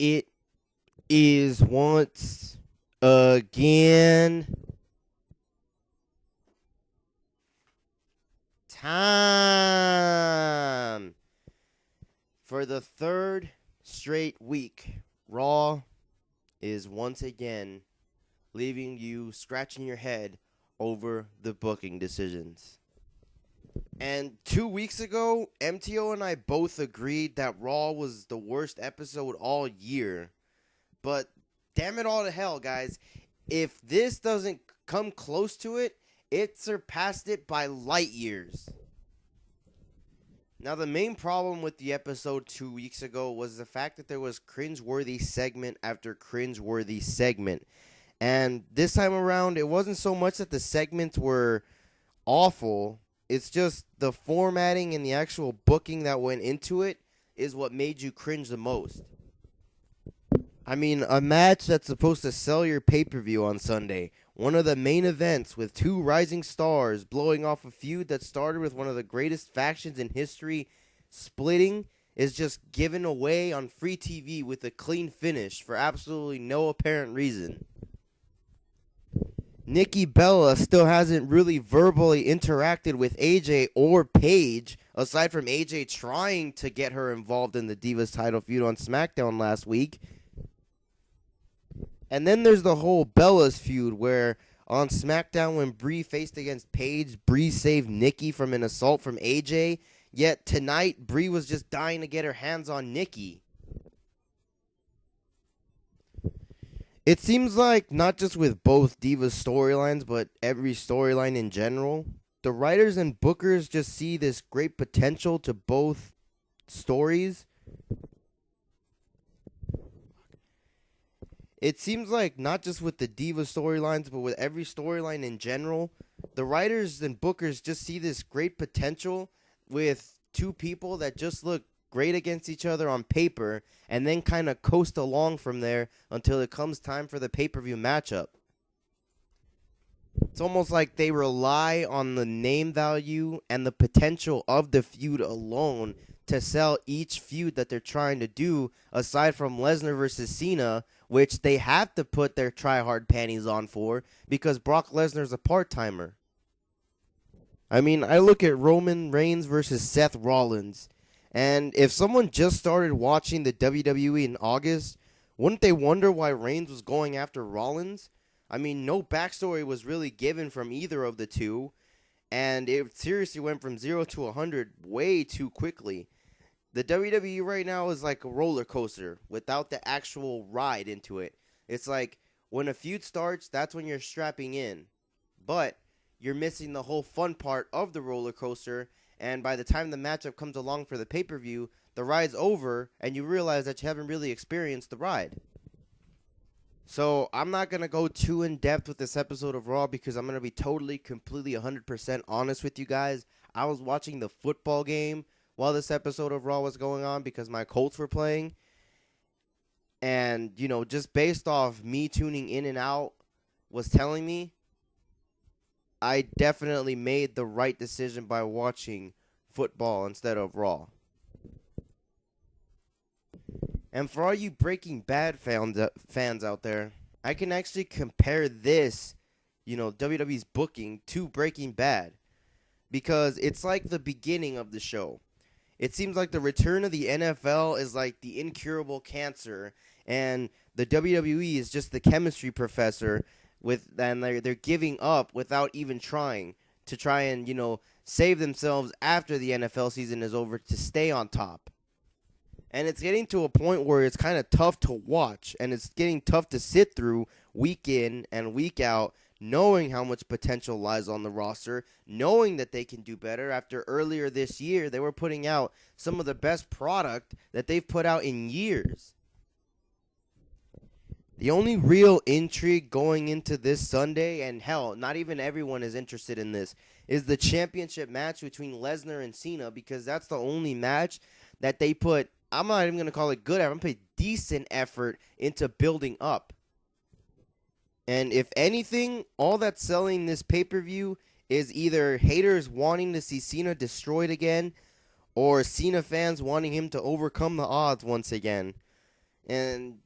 It is once again time for the third straight week. Raw is once again leaving you scratching your head over the booking decisions. And 2 weeks ago, MTO and I both agreed that Raw was the worst episode all year. But damn it all to hell, guys. If this doesn't come close to it, it surpassed it by light years. Now, the main problem with the episode 2 weeks ago was the fact that there was cringeworthy segment after cringeworthy segment. And this time around, it wasn't so much that the segments were awful. It's just the formatting and the actual booking that went into it is what made you cringe the most. I mean, a match that's supposed to sell your pay-per-view on Sunday. One of the main events with two rising stars blowing off a feud that started with one of the greatest factions in history splitting is just given away on free TV with a clean finish for absolutely no apparent reason. Nikki Bella still hasn't really verbally interacted with AJ or Paige, aside from AJ trying to get her involved in the Divas title feud on SmackDown last week. And then there's the whole Bella's feud where on SmackDown when Brie faced against Paige, Brie saved Nikki from an assault from AJ. Yet tonight, Brie was just dying to get her hands on Nikki. It seems like not just with both Divas storylines, but every storyline in general, the writers and bookers just see this great potential to both stories. It seems like not just with the Diva storylines, but with every storyline in general, the writers and bookers just see this great potential with two people that just look great against each other on paper and then kind of coast along from there until it comes time for the pay-per-view matchup. It's almost like they rely on the name value and the potential of the feud alone to sell each feud that they're trying to do, aside from Lesnar versus Cena, which they have to put their try-hard panties on for because Brock Lesnar's a part-timer. I mean, I look at Roman Reigns versus Seth Rollins, and if someone just started watching the WWE in August, wouldn't they wonder why Reigns was going after Rollins? I mean, no backstory was really given from either of the two, and it seriously went from 0 to 100 way too quickly. The WWE right now is like a roller coaster without the actual ride into it. It's like when a feud starts, that's when you're strapping in. But you're missing the whole fun part of the roller coaster, and by the time the matchup comes along for the pay-per-view, the ride's over, and you realize that you haven't really experienced the ride. So I'm not going to go too in-depth with this episode of Raw because I'm going to be totally, completely, 100% honest with you guys. I was watching the football game while this episode of Raw was going on because my Colts were playing. And, you know, just based off me tuning in and out was telling me, I definitely made the right decision by watching football instead of Raw. And for all you Breaking Bad fans out there, I can actually compare this, WWE's booking to Breaking Bad. Because it's like the beginning of the show. It seems like the return of the NFL is like the incurable cancer, and the WWE is just the chemistry professor, and they're giving up without even trying to try and, save themselves after the NFL season is over to stay on top. And it's getting to a point where it's kind of tough to watch, and it's getting tough to sit through week in and week out, knowing how much potential lies on the roster, knowing that they can do better. After earlier this year, they were putting out some of the best product that they've put out in years. The only real intrigue going into this Sunday, and hell, not even everyone is interested in this, is the championship match between Lesnar and Cena, because that's the only match that they put, I'm not even going to call it good effort, I'm going to put decent effort into building up. And if anything, all that's selling this pay-per-view is either haters wanting to see Cena destroyed again, or Cena fans wanting him to overcome the odds once again. And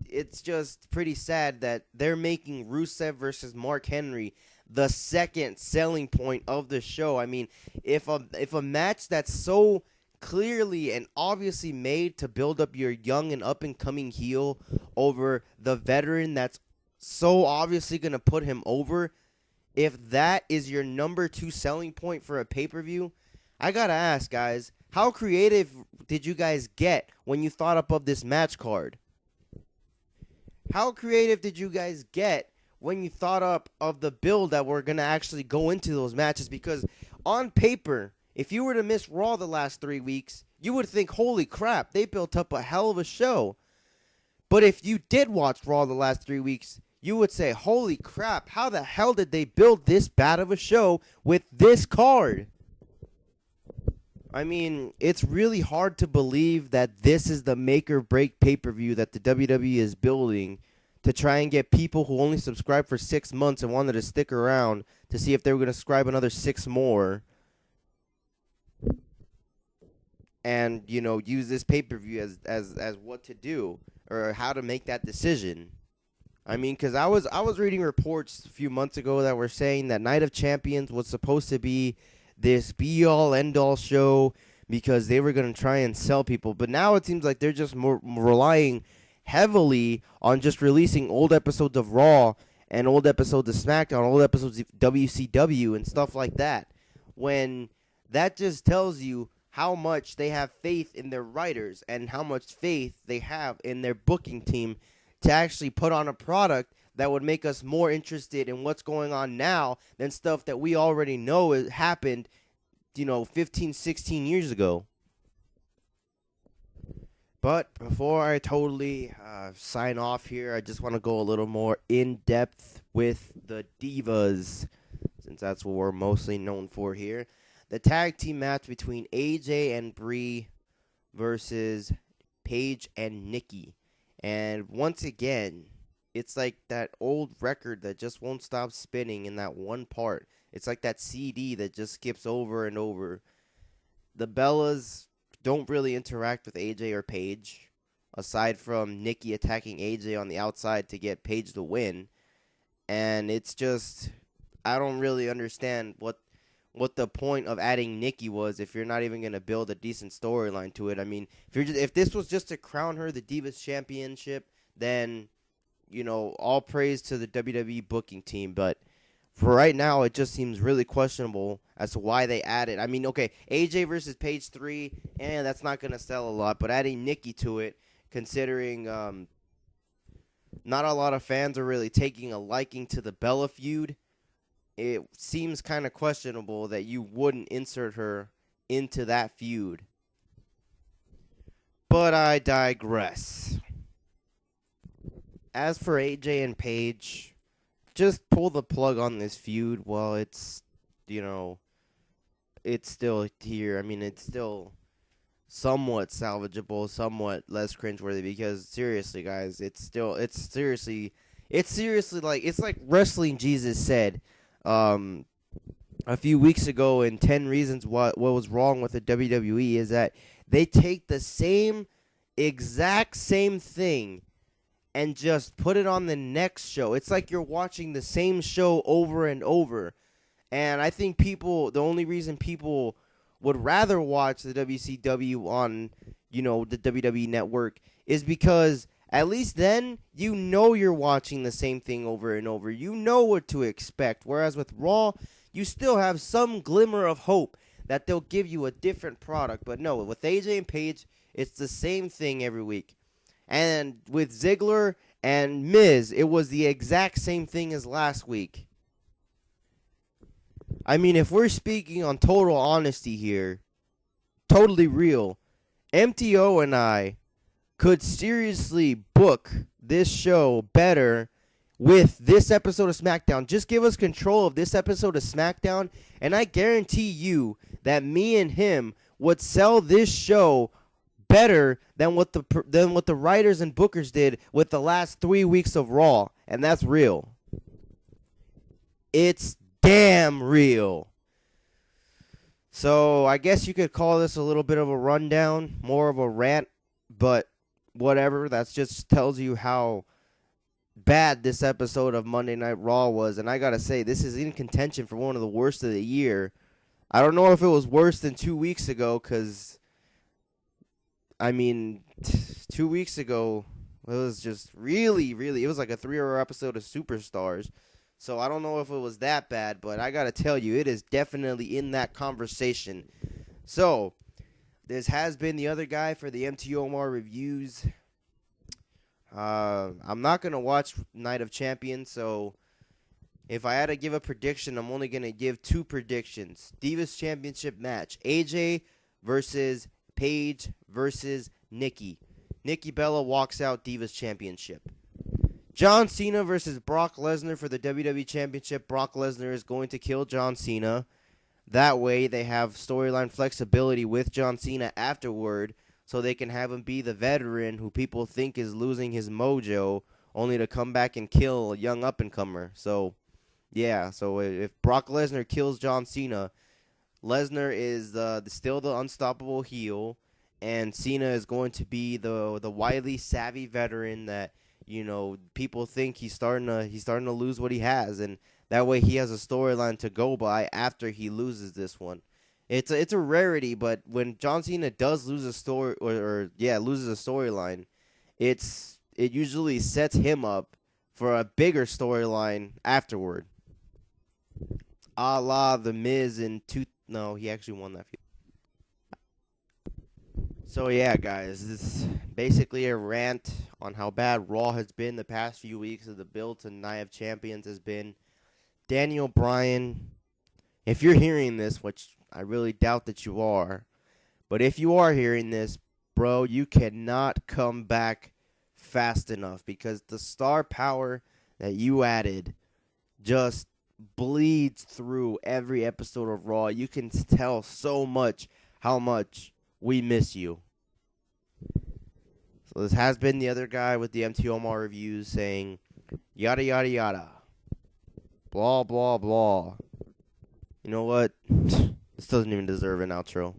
it's just pretty sad that they're making Rusev versus Mark Henry the second selling point of the show. I mean, if a match that's so clearly and obviously made to build up your young and up and coming heel over the veteran that's so obviously going to put him over, if that is your number 2 selling point for a pay-per-view, I got to ask, guys, how creative did you guys get when you thought up of this match card? How creative did you guys get when you thought up of the build that we're going to actually go into those matches? Because on paper, if you were to miss Raw the last 3 weeks, you would think, holy crap, they built up a hell of a show. But if you did watch Raw the last 3 weeks, you would say, holy crap, how the hell did they build this bad of a show with this card? I mean, it's really hard to believe that this is the make or break pay-per-view that the WWE is building to try and get people who only subscribed for 6 months and wanted to stick around to see if they were going to subscribe another 6 more and, you know, use this pay-per-view as what to do or how to make that decision. I mean, because I was reading reports a few months ago that were saying that Night of Champions was supposed to be this be-all, end-all show because they were going to try and sell people. But now it seems like they're just more relying heavily on just releasing old episodes of Raw and old episodes of SmackDown, old episodes of WCW and stuff like that. When that just tells you how much they have faith in their writers and how much faith they have in their booking team to actually put on a product that would make us more interested in what's going on now than stuff that we already know it happened, 15, 16 years ago. But before I totally sign off here, I just want to go a little more in-depth with the Divas, since that's what we're mostly known for here. The tag team match between AJ and Brie versus Paige and Nikki. And once again, it's like that old record that just won't stop spinning in that one part. It's like that CD that just skips over and over. The Bellas don't really interact with AJ or Paige, aside from Nikki attacking AJ on the outside to get Paige the win. And it's just, I don't really understand what the point of adding Nikki was if you're not even going to build a decent storyline to it. I mean, if this was just to crown her the Divas Championship, then, all praise to the WWE booking team. But for right now, it just seems really questionable as to why they added. I mean, okay, AJ versus Paige 3, that's not going to sell a lot. But adding Nikki to it, considering not a lot of fans are really taking a liking to the Bella feud, it seems kind of questionable that you wouldn't insert her into that feud. But I digress. As for AJ and Paige, just pull the plug on this feud while it's, it's still here. I mean, it's still somewhat salvageable, somewhat less cringeworthy, because seriously, guys, it's seriously like, it's like Wrestling Jesus said a few weeks ago in 10 Reasons what was wrong with the WWE is that they take the exact same thing and just put it on the next show. It's like you're watching the same show over and over. And I think the only reason people would rather watch the WCW on, the WWE network is because at least then you're watching the same thing over and over. You know what to expect. Whereas with Raw, you still have some glimmer of hope that they'll give you a different product. But no, with AJ and Paige, it's the same thing every week. And with Ziggler and Miz, it was the exact same thing as last week. I mean, if we're speaking on total honesty here, totally real, MTO and I could seriously book this show better with this episode of SmackDown. Just give us control of this episode of SmackDown, and I guarantee you that me and him would sell this show better than what the writers and bookers did with the last 3 weeks of Raw, and that's real. It's damn real. So I guess you could call this a little bit of a rundown, more of a rant, but whatever. That just tells you how bad this episode of Monday Night Raw was. And I gotta say, this is in contention for one of the worst of the year. I don't know if it was worse than 2 weeks ago, because, I mean, 2 weeks ago, it was just really, really, it was like a 3-hour episode of Superstars. So I don't know if it was that bad, but I gotta tell you, it is definitely in that conversation. So, this has been the other guy for the MTOMR reviews. I'm not going to watch Night of Champions, so if I had to give a prediction, I'm only going to give 2 predictions. Divas Championship match. AJ versus Paige versus Nikki. Nikki Bella walks out Divas Championship. John Cena versus Brock Lesnar for the WWE Championship. Brock Lesnar is going to kill John Cena. That way, they have storyline flexibility with John Cena afterward, so they can have him be the veteran who people think is losing his mojo, only to come back and kill a young up-and-comer. So, yeah, so if Brock Lesnar kills John Cena, Lesnar is still the unstoppable heel, and Cena is going to be the wily, savvy veteran that, you know, people think he's starting to lose what he has, and that way he has a storyline to go by after he loses this one. It's a rarity, but when John Cena does lose a story loses a storyline, it usually sets him up for a bigger storyline afterward. A la The Miz he actually won that feud. So yeah, guys, this is basically a rant on how bad Raw has been the past few weeks of the build to Night of Champions has been. Daniel Bryan, if you're hearing this, which I really doubt that you are, but if you are hearing this, bro, you cannot come back fast enough, because the star power that you added just bleeds through every episode of Raw. You can tell so much how much we miss you. So this has been the other guy with the MTOMR reviews saying yada yada yada. Blah, blah, blah. You know what? This doesn't even deserve an outro.